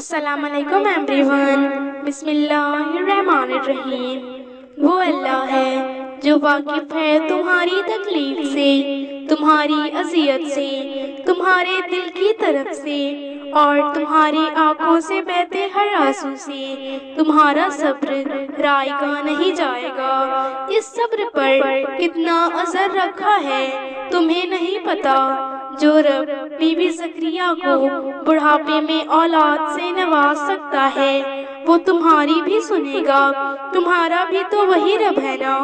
السلام علیکم ایوریون۔ بسم اللہ الرحمن الرحیم۔ وہ اللہ ہے جو واقف ہے تمہاری تکلیف سے، تمہاری اذیت سے، تمہارے دل کی طرف سے اور تمہاری آنکھوں سے بہتے ہر آنسو سے۔ تمہارا صبر رائگاں نہیں جائے گا۔ اس صبر پر کتنا اثر رکھا ہے تمہیں نہیں پتا۔ جو رب بی بی زکریا کو بڑھاپے میں اولاد سے نواز سکتا ہے وہ تمہاری بھی سنے گا۔ تمہارا بھی تو وہی رب ہے نا۔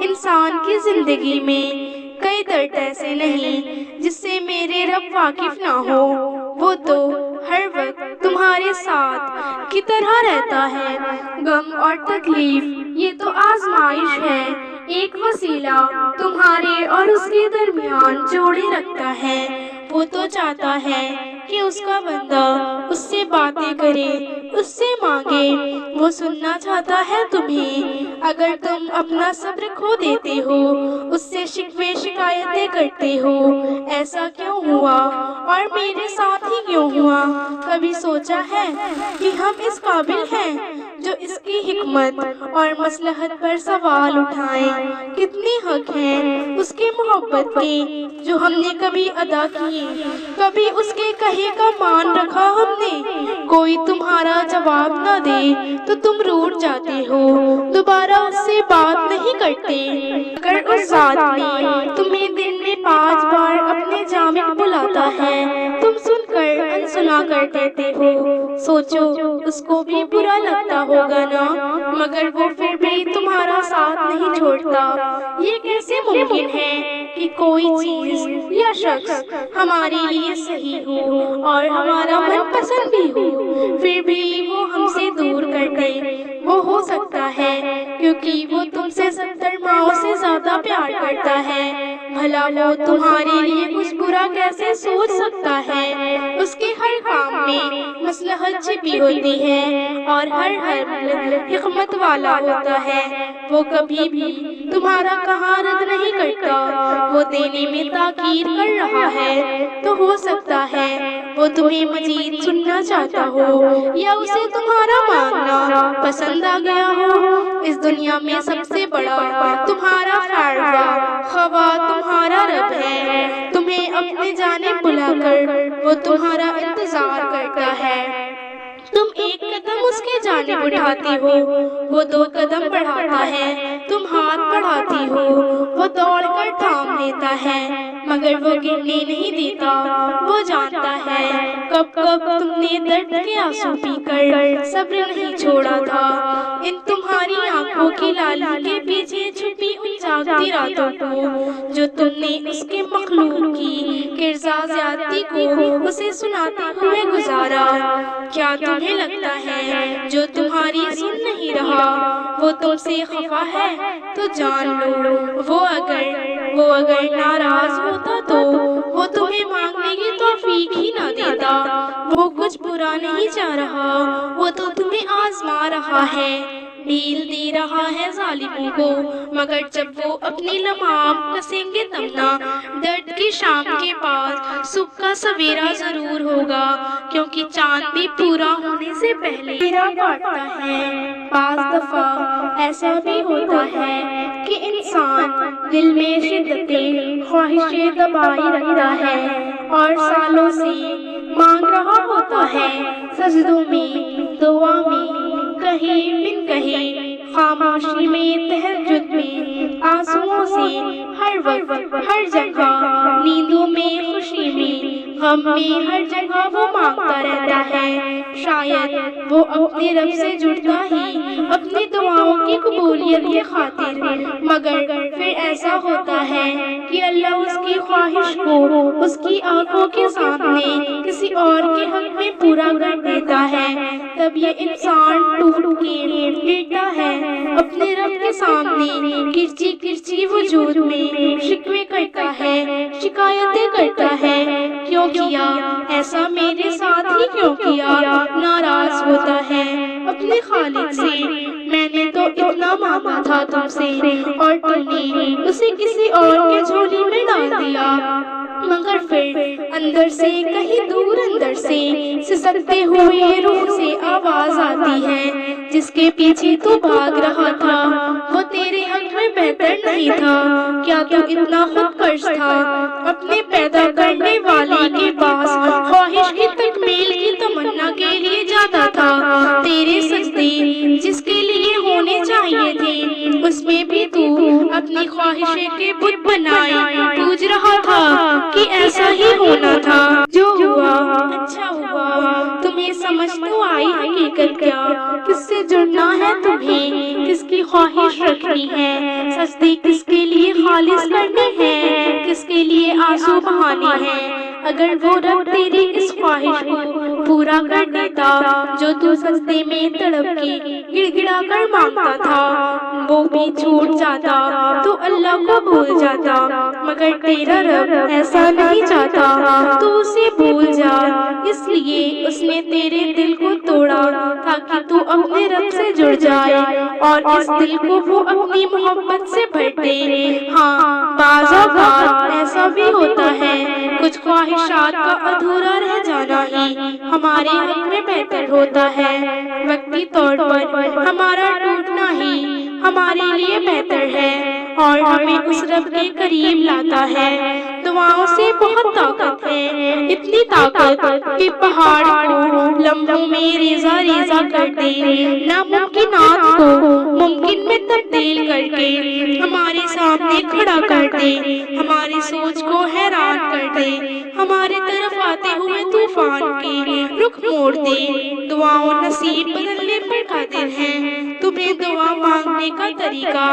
انسان کی زندگی میں کئی درد ایسے نہیں جس سے میرے رب واقف نہ ہو۔ وہ تو ہر وقت تمہارے ساتھ کی طرح رہتا ہے۔ غم اور تکلیف یہ تو آزمائش ہے، ایک وسیلہ تمہارے اور اس کے درمیان جوڑے رکھتا ہے۔ وہ تو چاہتا ہے کہ اس کا بندہ اس سے باتیں کرے، اس سے مانگے۔ وہ سننا چاہتا ہے تمہیں۔ اگر تم اپنا صبر کھو دیتے ہو، اس سے شکوے شکایتیں کرتے ہو، ایسا کیوں ہوا اور میرے ساتھ ہی کیوں ہوا، کبھی سوچا ہے کہ ہم اس قابل ہیں جو اس کی حکمت اور مصلحت پر سوال اٹھائیں؟ کتنے حق ہیں اس کے محبت کے جو ہم نے کبھی ادا کیے، کبھی اس کے کہے کا مان رکھا ہم نے؟ کوئی تمہارا جواب نہ دے تو تم روٹھ جاتے ہو، دوبارہ اس سے بات نہیں کرتے۔ اگر اس ذات نے تمہیں دن میں 5 بار اپنے جانب بلاتا ہے، تم سن کر انسنا کر دیتے ہو، سوچو اس کو بھی برا لگتا ہوگا نا، مگر وہ پھر بھی تمہارا ساتھ نہیں چھوڑتا۔ یہ کیسے ممکن ہے کہ کوئی چیز یا شخص ہمارے لیے صحیح ہو اور ہمارا من پسند بھی ہو، پھر بھی وہ ہم سے دور کر دے؟ وہ ہو سکتا ہے کیونکہ وہ تم سے 70 ماؤں سے زیادہ پیار کرتا ہے۔ بھلا وہ تمہارے لیے کچھ برا کیسے سوچ سکتا ہے؟ اس کے ہر کام میں مصلحت چھپی ہوتی ہے اور ہر حمل حکمت والا ہوتا ہے۔ وہ کبھی بھی تمہارا کہا رد نہیں کرتا، وہ دینے میں تاخیر کر رہا ہے۔ تو ہو سکتا ہے وہ تمہیں مزید سننا چاہتا ہو یا اسے تمہارا مانگنا پسند آ گیا ہو۔ اس دنیا میں سب سے بڑا تمہارا خواہ تمہارا رب ہے۔ تمہیں اپنے جانب بلا کر وہ تمہارا انتظار کرتا ہے۔ تم ایک قدم اس کے جانب اٹھاتی ہو، وہ 2 قدم بڑھاتا ہے۔ تم ہاتھ بڑھاتی ہو، وہ دوڑ کر تھام لیتا ہے، مگر وہ گرنے نہیں دیتا۔ وہ جانتا ہے کب کب تم نے درد کے آنسو پی کر صبر نہیں چھوڑا تھا۔ ان تمہاری آنکھوں کی لالی کے پیچھے چھپی ان جاگتی راتوں کو جو تم نے اس کے مخلوق کی کرزا زیادتی کو اسے سناتے ہوئے گزارا۔ کیا تمہیں لگتا ہے جو تمہاری سن نہیں رہا وہ تم سے خفا ہے؟ تو جان لو وہ اگر ناراض ہوتا تو وہ تمہیں مانگنے کی توفیق ہی نہ دیتا۔ وہ کچھ برا نہیں چاہ رہا، وہ تو تمہیں آزما رہا ہے، ڈھیل دے رہا ہے ظالموں کو، مگر جب وہ اپنی لمحام کسیں گے تمنا درد کی شام کے بعد صبح کا سویرا ضرور ہوگا، کیونکہ چاند بھی پورا ہونے سے پہلے کاٹتا ہے۔ بعض دفعہ ایسا بھی ہوتا ہے کہ انسان دل میں شدت خواہشیں دبائی رکھتا ہے اور سالوں سے مانگ رہا ہوتا ہے، سجدوں میں، دعا میں، کہیں بن کہیں، خاموشی میں، تہجد میں، آنسوؤں سے، ہر وقت، ہر جگہ، نیندوں میں، خوشی میں، غم میں، ہر جگہ وہ مانگتا رہتا ہے۔ شاید وہ اپنے رب سے جڑتا ہی اپنی دعاؤں کی قبولیت کی خاطر، مگر پھر ایسا ہوتا ہے کہ اللہ اس کی خواہش کو اس کی آنکھوں کے سامنے کسی اور کے حق میں پورا کر دیتا ہے۔ تب یہ انسان ٹوٹ کے گرتا ہے اپنے رب کے سامنے، کرچی کرچی وجود میں شکوے کرتا ہے، شکایتیں کرتا ہے، کیوں کیا ایسا میرے ساتھ ہی کیوں کیا؟ ناراض ہوتا ہے اپنے خالق سے، میں نے تو اتنا مانگا تھا تم سے اور تم نے اسے کسی اور کے جھولی میں ڈال دیا۔ مگر پھر اندر سے کہیں دور اندر سے سسکتے ہوئے روح سے آواز آتی ہے جس کے پیچھے تو بھاگ رہا تھا وہ تیرے حق میں بہتر نہیں تھا؟ کیا تو اتنا خود غرض تھا؟ اپنے پیدا کرنے والے کے پاس خواہش کی تکمیل کی تمنا کے لیے جاتا تھا۔ تیرے سجدے جس کے لیے ہونے چاہیے تھے اس میں بھی تو اپنی خواہشیں کے بت بنائے پوج رہا تھا کہ ایسا ہی ہونا تھا۔ جو ہوا اچھا ہوا، تمہیں سمجھ تو آئی حقیقت کیا، کس سے جڑنا ہے تمہیں، کس کی خواہش رکھنی ہے، سجدے کس کے لیے خالص کرنے ہیں، کس کے لیے آنسو بہانے ہیں۔ اگر وہ رب تیری اس خواہش کو پورا کر دیتا جو تو سجدے میں تڑپ کے گڑ گڑا کر مانگتا تھا وہ بھی چھوٹ جاتا تو اللہ کو بھول جاتا، مگر تیرا رب ایسا نہیں چاہتا، تو اسے بھول جا۔ اس لیے اس نے تیرے دل کو توڑا تاکہ تو اپنے رب سے جڑ جائے اور اس دل کو وہ اپنی محبت سے بھر دے۔ ہاں، بعض اوقات ایسا بھی ہوتا ہے کچھ خواہشات کا ادھورا رہ جانا ہی ہمارے حق میں بہتر ہوتا ہے، وقتی طور پر ہمارا ٹوٹنا ہی ہمارے لیے بہتر ہے اور ہمیں اس رب کے قریب لاتا ہے۔ دعاؤں سے بہت طاقت ہے، اتنی طاقت کہ پہاڑ کو لمحوں میں ریزہ ریزہ کر دے، ناممکنات کو ممکن میں تبدیل کر کے ہمارے سامنے کھڑا کر دے، ہماری سوچ کو حیران کر دے، ہمارے طرف آتے ہوئے طوفان کے رخ موڑ دے۔ دعاؤں نصیب بدلنے پر قادر ہیں۔ تمہیں دعا مانگنے کا طریقہ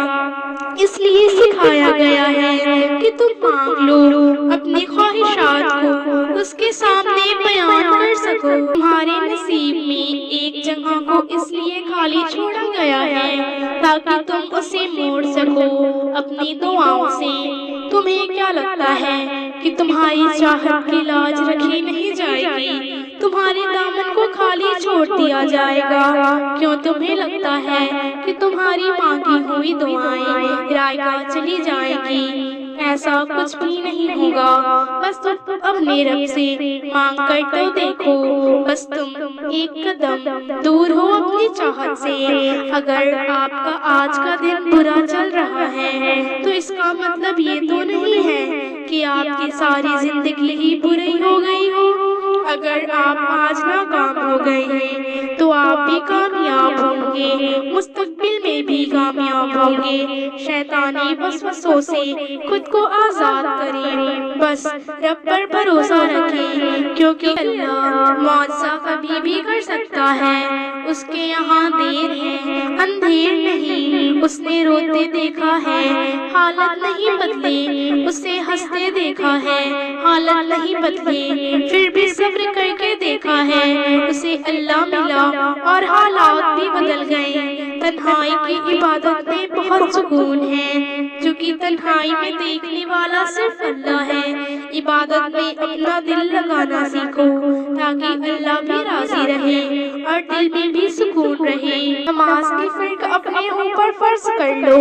اس لیے سکھایا گیا ہے کہ تم مانگ لو، اپنی خواہشات کو اس کے سامنے بیان کر سکو۔ تمہارے نصیب میں ایک جگہ کو اس لیے خالی چھوڑا گیا ہے تاکہ تم اسے موڑ سکو اپنی دعاؤں سے۔ تمہیں کیا لگتا ہے کہ تمہاری چاہت کی لاج رکھی نہیں جائے گی؟ تمہارے دامن کو خالی چھوڑ دیا جائے گا؟ کیوں تمہیں لگتا ہے کہ تمہاری مانگی ہوئی دعائیں رائے گاہ چلی جائیں گی؟ ایسا کچھ بھی نہیں ہوگا، بس تم اپنے رب سے مانگ کر تو دیکھو، بس تم ایک قدم دور ہو اپنی چاہت سے۔ اگر آپ کا آج کا دن برا چل رہا ہے تو اس کا مطلب یہ تو نہیں ہے کہ آپ کی ساری زندگی ہی بری ہو گئی ہو۔ اگر آپ آج ناکام ہو گئے ہیں تو آپ بھی کامیاب ہوں گے، مستقبل میں بھی کامیاب ہوں گے۔ شیطانی وسوسوں سے خود کو آزاد کریں، بس رب پر بھروسہ رکھیں، کیونکہ اللہ معجزہ کبھی بھی کر سکتا ہے۔ اس کے یہاں دیر ہے، اندھیر نہیں۔ اس نے روتے دیکھا ہے، حالت نہیں بدلی، اسے ہنستے دیکھا ہے، حالت نہیں بدلی، پھر بھی صبر کر کے دیکھا ہے، اسے اللہ ملا اور حالات بھی بدل گئے۔ تنہائی کی عبادت میں بہت سکون ہے، کیونکہ تنہائی میں دیکھنے والا صرف اللہ ہے۔ عبادت میں اپنا دل لگانا سیکھو تاکہ اللہ بھی راضی رہے اور دل میں بھی سکون رہے۔ نماز کی فرق اپنے اوپر فرض کر لو،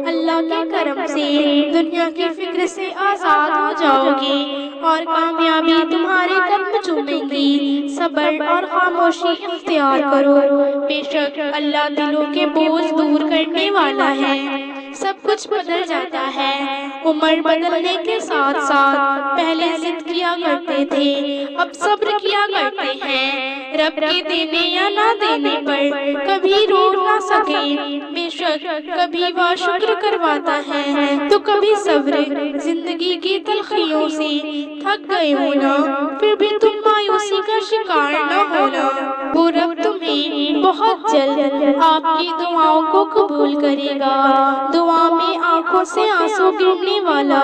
اللہ کے کرم سے دنیا کی فکر سے آزاد ہو جاؤ گے اور کامیابی تمہارے قدم چومیں گی۔ صبر اور خاموشی اختیار کرو، بے شک اللہ دلوں کے بوجھ دور کرنے والا ہے۔ سب کچھ بدل جاتا ہے، عمر بدلنے کے ساتھ ساتھ پہلے ضد کیا کرتے تھے، اب صبر کیا کرتے ہیں۔ رب کے دینے یا نہ دینے پر کبھی رو نہ سکے، بے شک کبھی وہ شکر کرواتا ہے تو کبھی صبر۔ زندگی کی تلخیوں سے تھک گئے ہونا، پھر بھی تم مایوسی کا شکار نہ ہونا، وہ رب تمہیں بہت جلد آپ کی دعاؤں کو قبول کرے گا۔ دعا میں آنکھوں سے آنسو گرنے والا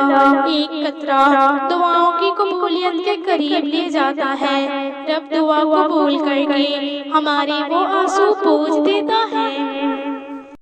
ایک قطرہ دعاؤں کی قبولیت کے قریب لے جاتا ہے۔ رب دعا قبول کر کے ہمارے وہ آنسو پوچھ دیتا ہے۔